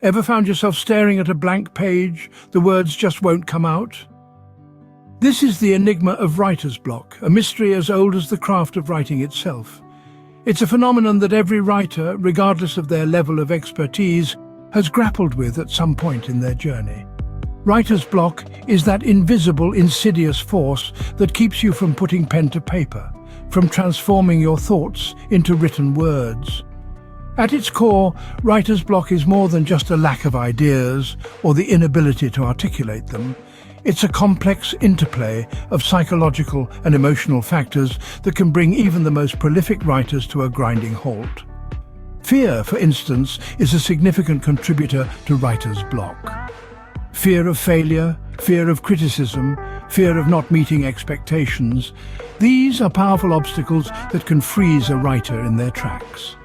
Ever found yourself staring at a blank page? The words just won't come out? This is the enigma of writer's block, a mystery as old as the craft of writing itself. It's a phenomenon that every writer, regardless of their level of expertise, has grappled with at some point in their journey. Writer's block is that invisible, insidious force that keeps you from putting pen to paper, from transforming your thoughts into written words. At its core, writer's block is more than just a lack of ideas or the inability to articulate them. It's a complex interplay of psychological and emotional factors that can bring even the most prolific writers to a grinding halt. Fear, for instance, is a significant contributor to writer's block. Fear of failure, fear of criticism, fear of not meeting expectations. These are powerful obstacles that can freeze a writer in their tracks.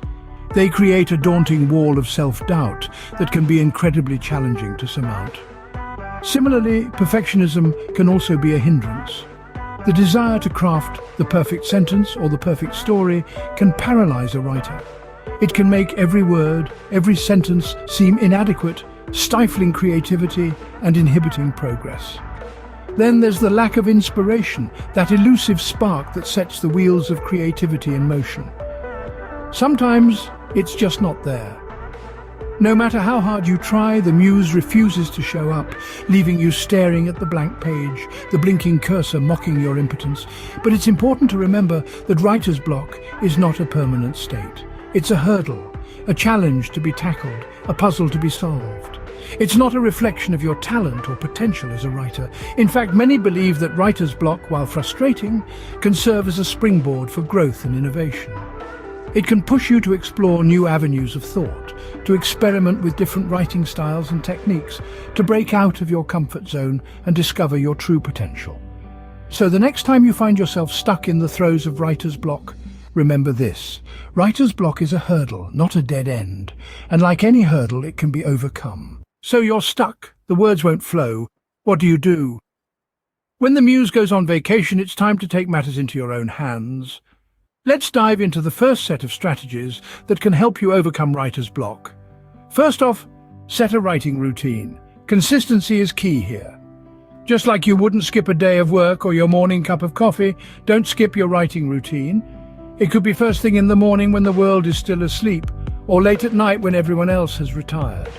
They create a daunting wall of self-doubt that can be incredibly challenging to surmount. Similarly, perfectionism can also be a hindrance. The desire to craft the perfect sentence or the perfect story can paralyze a writer. It can make every word, every sentence seem inadequate, stifling creativity and inhibiting progress. Then there's the lack of inspiration, that elusive spark that sets the wheels of creativity in motion. Sometimes it's just not there. No matter how hard you try, the muse refuses to show up, leaving you staring at the blank page, the blinking cursor mocking your impotence. But it's important to remember that writer's block is not a permanent state. It's a hurdle, a challenge to be tackled, a puzzle to be solved. It's not a reflection of your talent or potential as a writer. In fact, many believe that writer's block, while frustrating, can serve as a springboard for growth and innovation. It can push you to explore new avenues of thought, to experiment with different writing styles and techniques, to break out of your comfort zone and discover your true potential. So the next time you find yourself stuck in the throes of writer's block, remember this: writer's block is a hurdle, not a dead end, and like any hurdle, it can be overcome. So you're stuck, the words won't flow. What do? When the muse goes on vacation, it's time to take matters into your own hands. Let's dive into the first set of strategies that can help you overcome writer's block. First off, set a writing routine. Consistency is key here. Just like you wouldn't skip a day of work or your morning cup of coffee, don't skip your writing routine. It could be first thing in the morning when the world is still asleep, or late at night when everyone else has retired.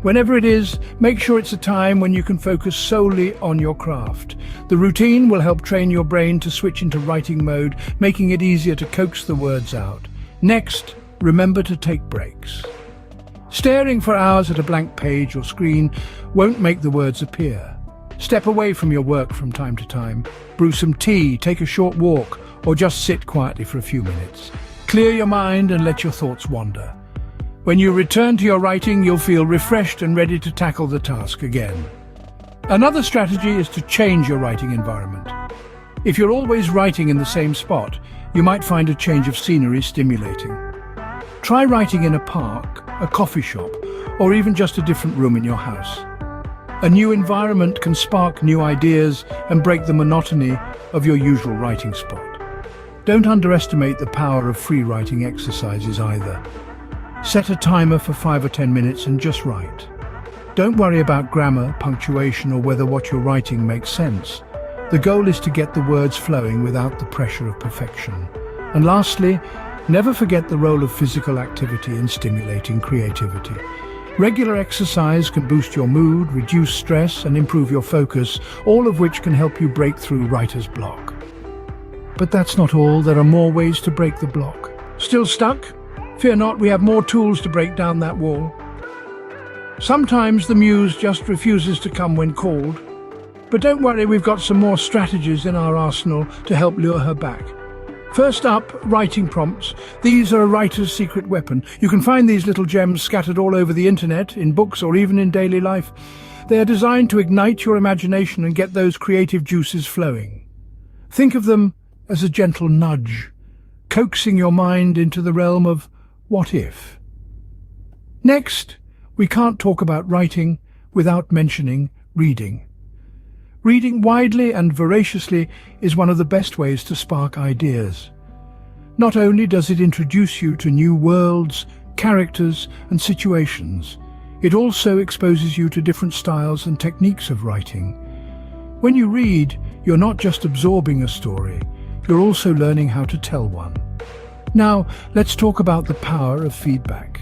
Whenever it is, make sure it's a time when you can focus solely on your craft. The routine will help train your brain to switch into writing mode, making it easier to coax the words out. Next, remember to take breaks. Staring for hours at a blank page or screen won't make the words appear. Step away from your work from time to time. Brew some tea, take a short walk, or just sit quietly for a few minutes. Clear your mind and let your thoughts wander. When you return to your writing, you'll feel refreshed and ready to tackle the task again. Another strategy is to change your writing environment. If you're always writing in the same spot, you might find a change of scenery stimulating. Try writing in a park, a coffee shop, or even just a different room in your house. A new environment can spark new ideas and break the monotony of your usual writing spot. Don't underestimate the power of free writing exercises either. Set a timer for 5 or 10 minutes and just write. Don't worry about grammar, punctuation, or whether what you're writing makes sense. The goal is to get the words flowing without the pressure of perfection. And lastly, never forget the role of physical activity in stimulating creativity. Regular exercise can boost your mood, reduce stress, and improve your focus, all of which can help you break through writer's block. But that's not all. There are more ways to break the block. Still stuck? Fear not, we have more tools to break down that wall. Sometimes the muse just refuses to come when called. But don't worry, we've got some more strategies in our arsenal to help lure her back. First up, writing prompts. These are a writer's secret weapon. You can find these little gems scattered all over the internet, in books or even in daily life. They are designed to ignite your imagination and get those creative juices flowing. Think of them as a gentle nudge, coaxing your mind into the realm of what if. Next, we can't talk about writing without mentioning reading. Reading widely and voraciously is one of the best ways to spark ideas. Not only does it introduce you to new worlds, characters, and situations, It also exposes you to different styles and techniques of writing. When you read, you're not just absorbing a story, you're also learning how to tell one. Now, let's talk about the power of feedback.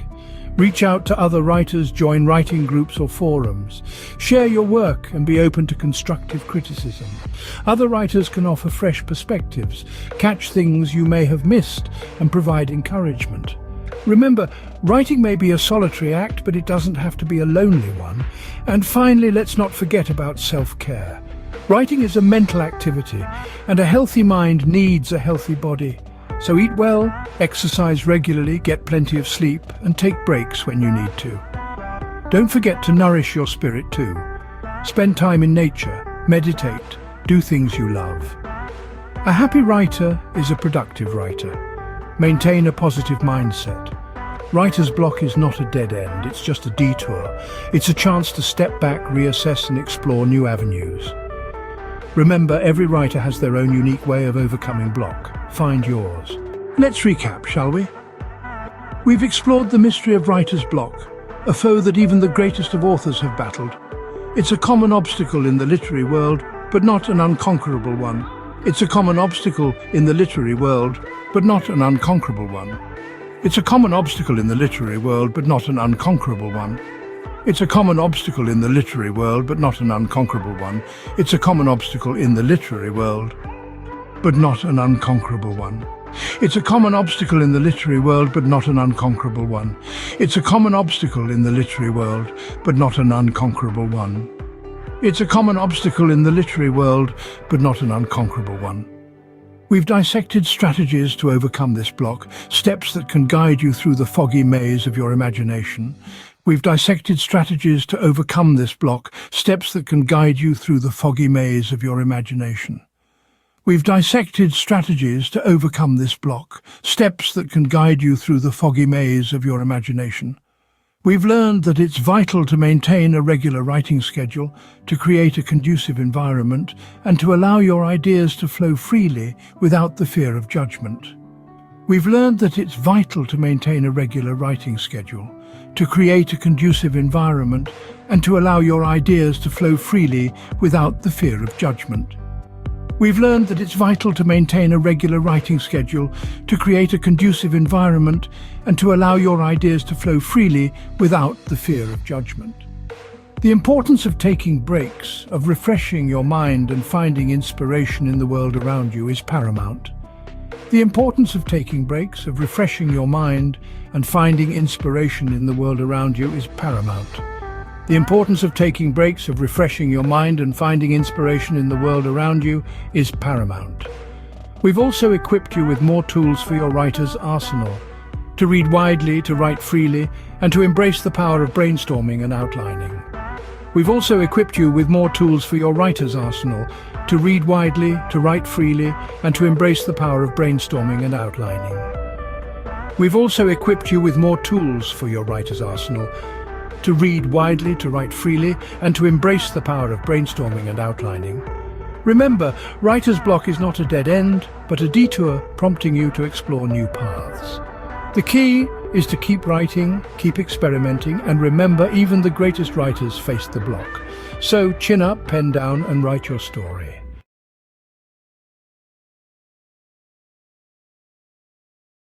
Reach out to other writers, join writing groups or forums. Share your work and be open to constructive criticism. Other writers can offer fresh perspectives, catch things you may have missed, and provide encouragement. Remember, writing may be a solitary act, but it doesn't have to be a lonely one. And finally, let's not forget about self-care. Writing is a mental activity, and a healthy mind needs a healthy body. So eat well, exercise regularly, get plenty of sleep, and take breaks when you need to. Don't forget to nourish your spirit too. Spend time in nature, meditate, do things you love. A happy writer is a productive writer. Maintain a positive mindset. Writer's block is not a dead end, it's just a detour. It's a chance to step back, reassess, and explore new avenues. Remember, every writer has their own unique way of overcoming block. Find yours. Let's recap, shall we? We've explored the mystery of writer's block, a foe that even the greatest of authors have battled. It's a common obstacle in the literary world, but not an unconquerable one. It's a common obstacle in the literary world, but not an unconquerable one. It's a common obstacle in the literary world, but not an unconquerable one. It's a common obstacle in the literary world, but not an unconquerable one. It's a common obstacle in the literary world, but not an unconquerable one. It's a common obstacle in the literary world, but not an unconquerable one. It's a common obstacle in the literary world, but not an unconquerable one. It's a common obstacle in the literary world, but not an unconquerable one. We've dissected strategies to overcome this block, steps that can guide you through the foggy maze of your imagination. We've dissected strategies to overcome this block, steps that can guide you through the foggy maze of your imagination. We've dissected strategies to overcome this block, steps that can guide you through the foggy maze of your imagination. We've learned that it's vital to maintain a regular writing schedule, to create a conducive environment, and to allow your ideas to flow freely without the fear of judgment. We've learned that it's vital to maintain a regular writing schedule, to create a conducive environment, and to allow your ideas to flow freely without the fear of judgment. We've learned that it's vital to maintain a regular writing schedule, to create a conducive environment, and to allow your ideas to flow freely without the fear of judgment. The importance of taking breaks, of refreshing your mind and finding inspiration in the world around you is paramount. The importance of taking breaks, of refreshing your mind and finding inspiration in the world around you is paramount. The importance of taking breaks, of refreshing your mind and finding inspiration in the world around you is paramount. We've also equipped you with more tools for your writer's arsenal, to read widely, to write freely, and to embrace the power of brainstorming and outlining. We've also equipped you with more tools for your writer's arsenal, to read widely, to write freely, and to embrace the power of brainstorming and outlining. We've also equipped you with more tools for your writer's arsenal, to read widely, to write freely, and to embrace the power of brainstorming and outlining. Remember, writer's block is not a dead end, but a detour prompting you to explore new paths. The key is to keep writing, keep experimenting, and remember, even the greatest writers face the block. So chin up, pen down, and write your story.